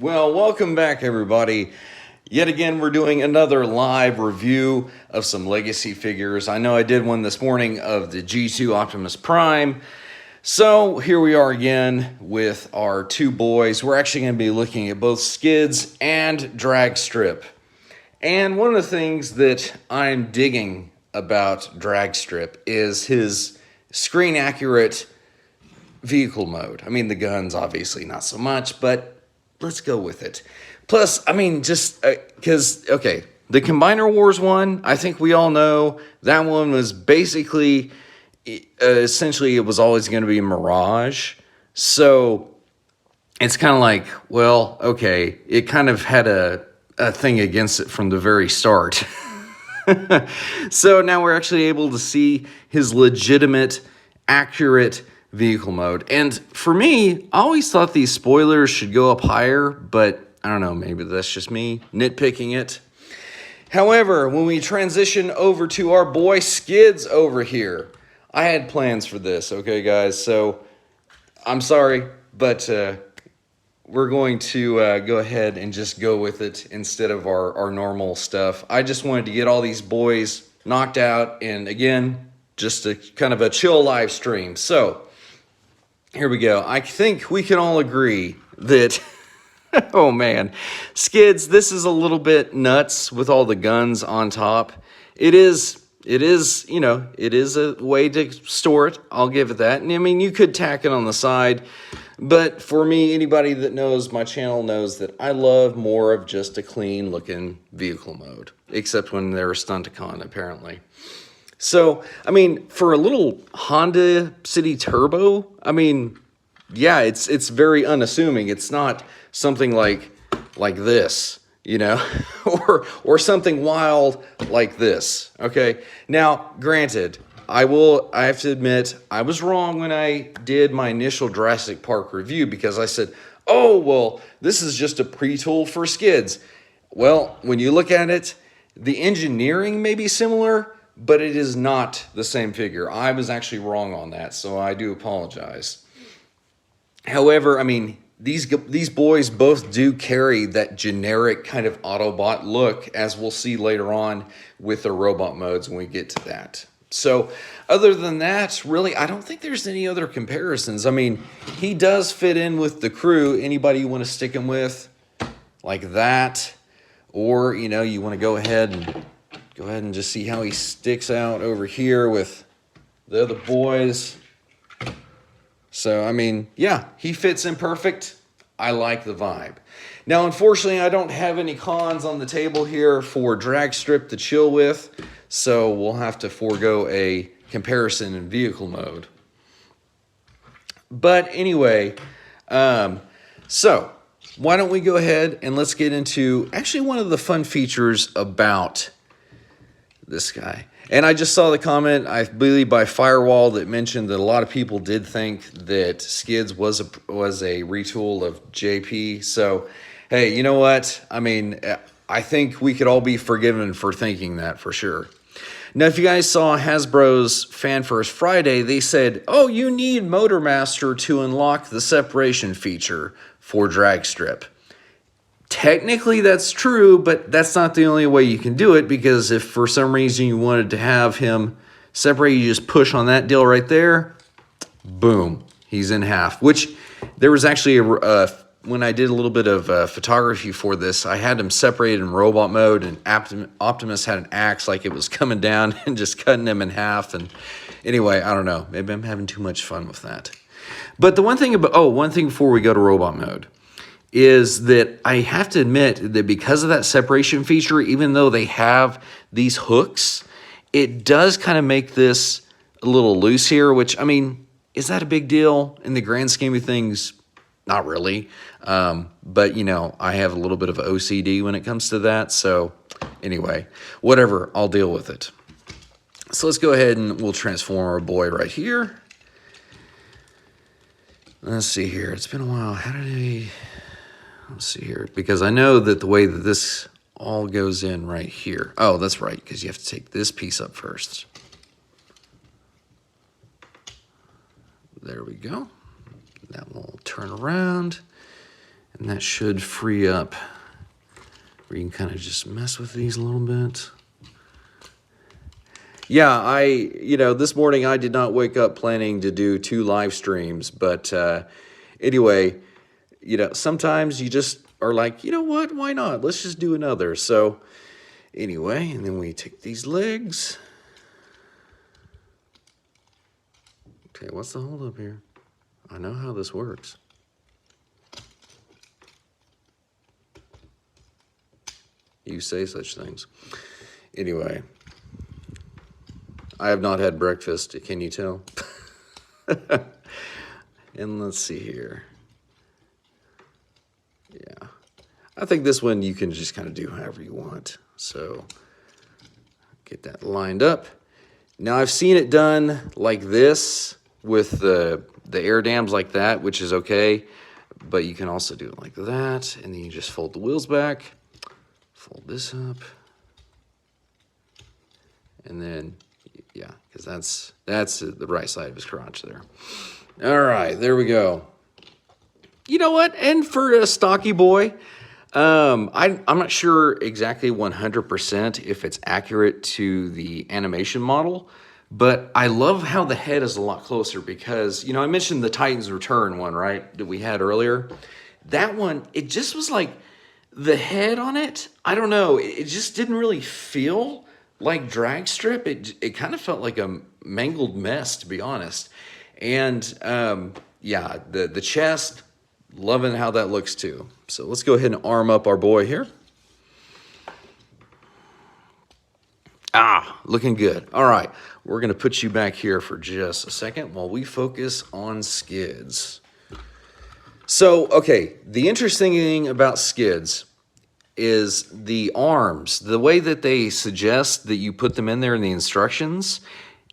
Well, welcome back, everybody. Yet again, we're doing another live review of some legacy figures. I know I did one this morning of the G2 Optimus Prime. So here we are again with our two boys. We're actually going to be looking at both Skids and Dragstrip. And one of the things that I'm digging about Dragstrip is his screen accurate vehicle mode. I mean, the guns obviously not so much, but let's go with it. Plus, I mean, just because, okay, the Combiner Wars one, I think we all know that one was basically, essentially, it was always going to be Mirage. So it's kind of like, well, okay, it kind of had a thing against it from the very start. So now we're actually able to see his legitimate, accurate vehicle mode. And for me, I always thought these spoilers should go up higher, but I don't know, maybe that's just me nitpicking it. However, when we transition over to our boy Skids over here, I had plans for this, okay, guys? So I'm sorry, but we're going to go ahead and just go with it instead of our normal stuff. I just wanted to get all these boys knocked out, and again, just a kind of a chill live stream. So here we go. I think we can all agree that, oh man, Skids, this is a little bit nuts with all the guns on top. It is, you know, it is a way to store it. I'll give it that. And I mean, you could tack it on the side. But for me, anybody that knows my channel knows that I love more of just a clean looking vehicle mode. Except when they're a Stunticon, apparently. So, I mean, for a little Honda City Turbo, I mean, yeah, it's very unassuming. It's not something like this, you know, or something wild like this. Okay. Now, granted, I have to admit, I was wrong when I did my initial Jurassic Park review because I said, oh, well, this is just a pre-tool for Skids. Well, when you look at it, the engineering may be similar, but it is not the same figure. I was actually wrong on that, so I do apologize. However, I mean, these boys both do carry that generic kind of Autobot look, as we'll see later on with the robot modes when we get to that. So other than that, really, I don't think there's any other comparisons. I mean, he does fit in with the crew. Anybody you want to stick him with like that, or, you know, you want to go ahead and just see how he sticks out over here with the other boys. So, I mean, yeah, he fits in perfect. I like the vibe. Now, unfortunately, I don't have any cons on the table here for Dragstrip to chill with, so we'll have to forego a comparison in vehicle mode. But anyway, so why don't we go ahead and let's get into actually one of the fun features about this guy. And I just saw the comment, I believe by Firewall, that mentioned that a lot of people did think that Skids was a retool of JP. So, hey, you know what? I mean, I think we could all be forgiven for thinking that for sure. Now, if you guys saw Hasbro's Fan First Friday, they said, oh, you need Motormaster to unlock the separation feature for Dragstrip. Technically, that's true, but that's not the only way you can do it, because if for some reason you wanted to have him separate, you just push on that deal right there, boom, he's in half. Which there was actually, when I did a little bit of photography for this, I had him separated in robot mode, and Optimus had an axe like it was coming down and just cutting him in half. And anyway, I don't know, maybe I'm having too much fun with that. But the one thing about, one thing before we go to robot mode, is that I have to admit that because of that separation feature, even though they have these hooks, it does kind of make this a little loose here, which, I mean, is that a big deal in the grand scheme of things? Not really. But, you know, I have a little bit of OCD when it comes to that. So anyway, whatever, I'll deal with it. So let's go ahead and we'll transform our boy right here. Let's see here. It's been a while. How did he... Let's see here, because I know that the way that this all goes in right here. Oh, that's right, because you have to take this piece up first. There we go. That will turn around. And that should free up where you can kind of just mess with these a little bit. Yeah, this morning I did not wake up planning to do 2 live streams, but anyway, sometimes you just are like, you know what, why not? Let's just do another. So anyway, and then we take these legs. Okay, what's the hold up here? I know how this works. You say such things. Anyway, I have not had breakfast, can you tell? And let's see here. Yeah, I think this one you can just kind of do however you want. So get that lined up. Now I've seen it done like this with the air dams like that, which is okay. But you can also do it like that, and then you just fold the wheels back, fold this up, and then, yeah, because that's the right side of his crotch there. All right, there we go. You know what? And for a stocky boy, I'm not sure exactly 100% if it's accurate to the animation model, but I love how the head is a lot closer because, I mentioned the Titan's Return one, right, that we had earlier. That one, it just was like the head on it, I don't know, it just didn't really feel like Dragstrip. It kind of felt like a mangled mess, to be honest. And yeah, the chest, loving how that looks too. So let's go ahead and arm up our boy here. Looking good. All right, we're going to put you back here for just a second while we focus on Skids. So, okay, the interesting thing about Skids is the arms. The way that they suggest that you put them in there in the instructions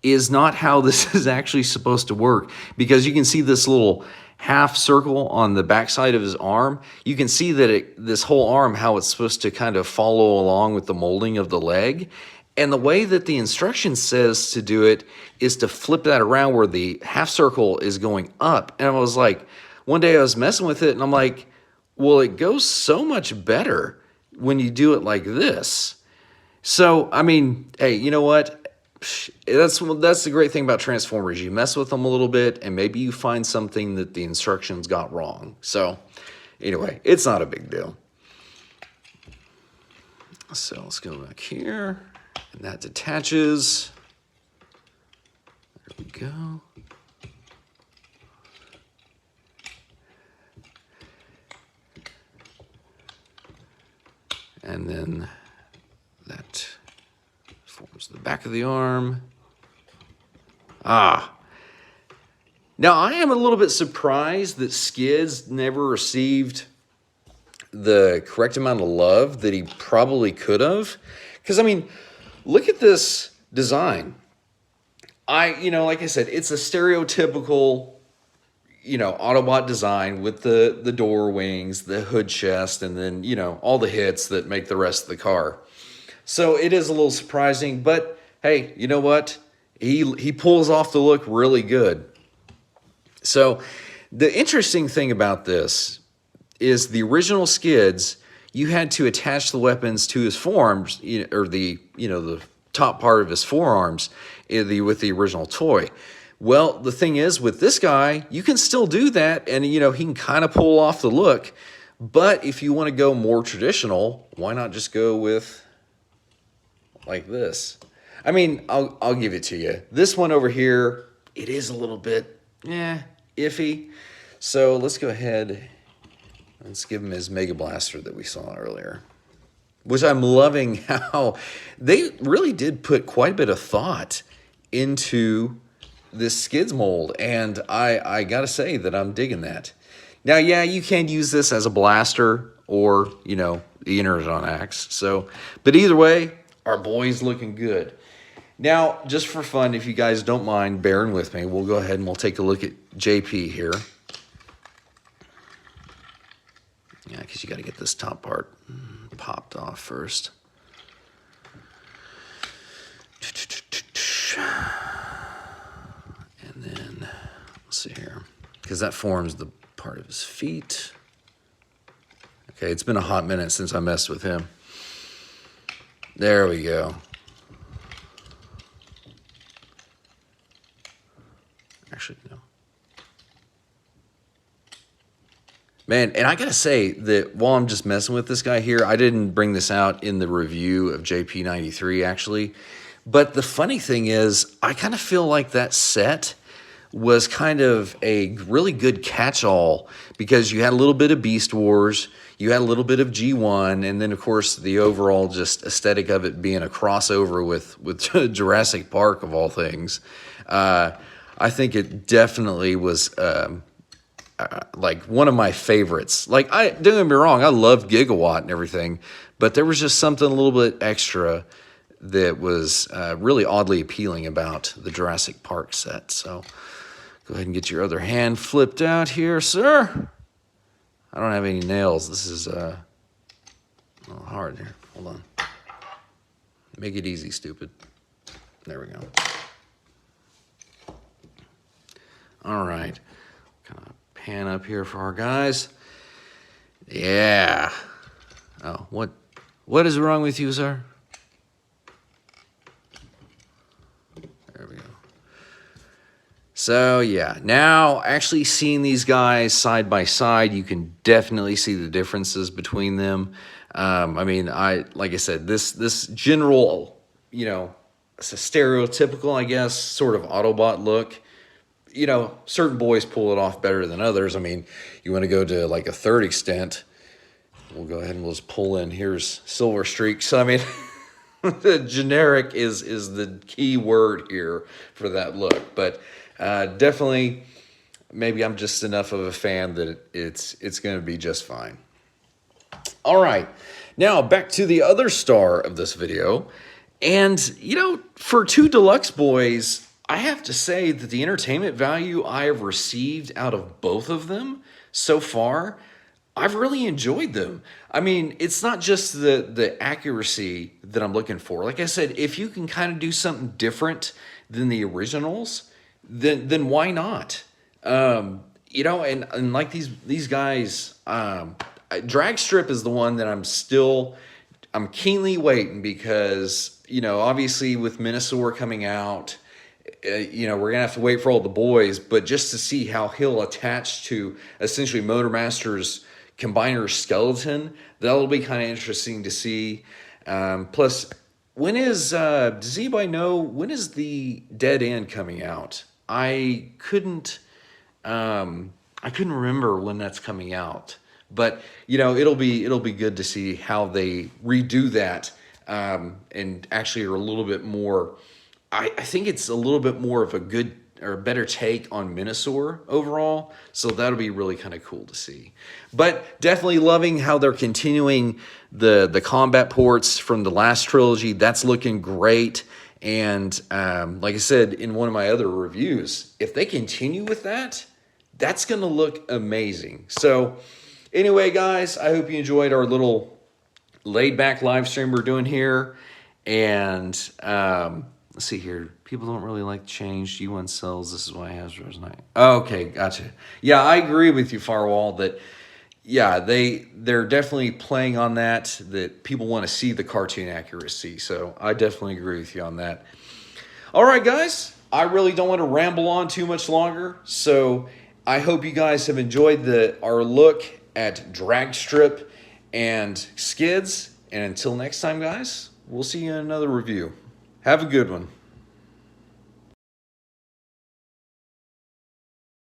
is not how this is actually supposed to work, because you can see this little half circle on the backside of his arm. You can see that this whole arm, how it's supposed to kind of follow along with the molding of the leg. And the way that the instruction says to do it is to flip that around where the half circle is going up. And I was like, one day I was messing with it and I'm like, well, it goes so much better when you do it like this. So, I mean, hey, you know what? That's the great thing about Transformers. You mess with them a little bit and maybe you find something that the instructions got wrong. So anyway, it's not a big deal. So let's go back here. And that detaches. There we go. And then that forms the back of the arm. Now I am a little bit surprised that Skids never received the correct amount of love that he probably could have. Because, I mean, look at this design. Like I said, it's a stereotypical, Autobot design with the door wings, the hood chest, and then, all the hits that make the rest of the car. So it is a little surprising, but hey, you know what? He pulls off the look really good. So the interesting thing about this is the original Skids, you had to attach the weapons to his forearms, or the top part of his forearms with the original toy. Well, the thing is, with this guy, you can still do that, and he can kind of pull off the look. But if you want to go more traditional, why not just go with like this? I mean, I'll give it to you. This one over here, it is a little bit, iffy. So let's go ahead. Let's give him his Mega Blaster that we saw earlier, which I'm loving how they really did put quite a bit of thought into this Skids mold, and I gotta say that I'm digging that. Now, yeah, you can use this as a blaster or, the Energon axe. So, but either way, our boy's looking good. Now, just for fun, if you guys don't mind bearing with me, we'll go ahead and we'll take a look at JP here. Yeah, because you got to get this top part popped off first. And then, let's see here. Because that forms the part of his feet. Okay, it's been a hot minute since I messed with him. There we go. Actually, no. Man, and I gotta say that while I'm just messing with this guy here, I didn't bring this out in the review of JP93 actually. But the funny thing is, I kind of feel like that set was kind of a really good catch-all because you had a little bit of Beast Wars, you had a little bit of G1, and then of course the overall just aesthetic of it being a crossover with Jurassic Park of all things. I think it definitely was like one of my favorites. Like, don't get me wrong, I love Gigawatt and everything, but there was just something a little bit extra that was really oddly appealing about the Jurassic Park set. So go ahead and get your other hand flipped out here, sir. I don't have any nails. This is a little hard here. Hold on. Make it easy, stupid. There we go. All right. Kind of pan up here for our guys. Yeah. Oh, what is wrong with you, sir? There we go. So yeah, now actually seeing these guys side by side, you can definitely see the differences between them. I mean, like I said, this general, you know, it's a stereotypical, I guess, sort of Autobot look. You know, certain boys pull it off better than others. I mean, you want to go to like a third extent, we'll go ahead and we'll just pull in. Here's Silver Streak. So I mean, the generic is the key word here for that look. But definitely, maybe I'm just enough of a fan that it's going to be just fine. All right, now back to the other star of this video. And, you know, for two deluxe boys, I have to say that the entertainment value I have received out of both of them so far, I've really enjoyed them. I mean, it's not just the accuracy that I'm looking for. Like I said, if you can kind of do something different than the originals, then why not? You know, and like these guys, Dragstrip is the one that I'm keenly waiting because, you know, obviously with Menasor coming out, you know, we're going to have to wait for all the boys, but just to see how he'll attach to essentially Motormaster's combiner skeleton, that'll be kind of interesting to see. Plus, when is, does anybody know, when is the Dead End coming out? I couldn't remember when that's coming out, but you know, it'll be good to see how they redo that, and actually are a little bit more, I think it's a little bit more of a good or a better take on Menasor overall. So that'll be really kind of cool to see. But definitely loving how they're continuing the combat ports from the last trilogy. That's looking great. And like I said in one of my other reviews, if they continue with that, that's going to look amazing. So anyway, guys, I hope you enjoyed our little laid back live stream we're doing here. And let's see here. People don't really like change. G1 sells. This is why Hasbro's not. Okay, gotcha. Yeah, I agree with you, Firewall, that, yeah, they're definitely playing on that people want to see the cartoon accuracy. So I definitely agree with you on that. All right, guys. I really don't want to ramble on too much longer. So I hope you guys have enjoyed our look at Dragstrip and Skids. And until next time, guys, we'll see you in another review. Have a good one.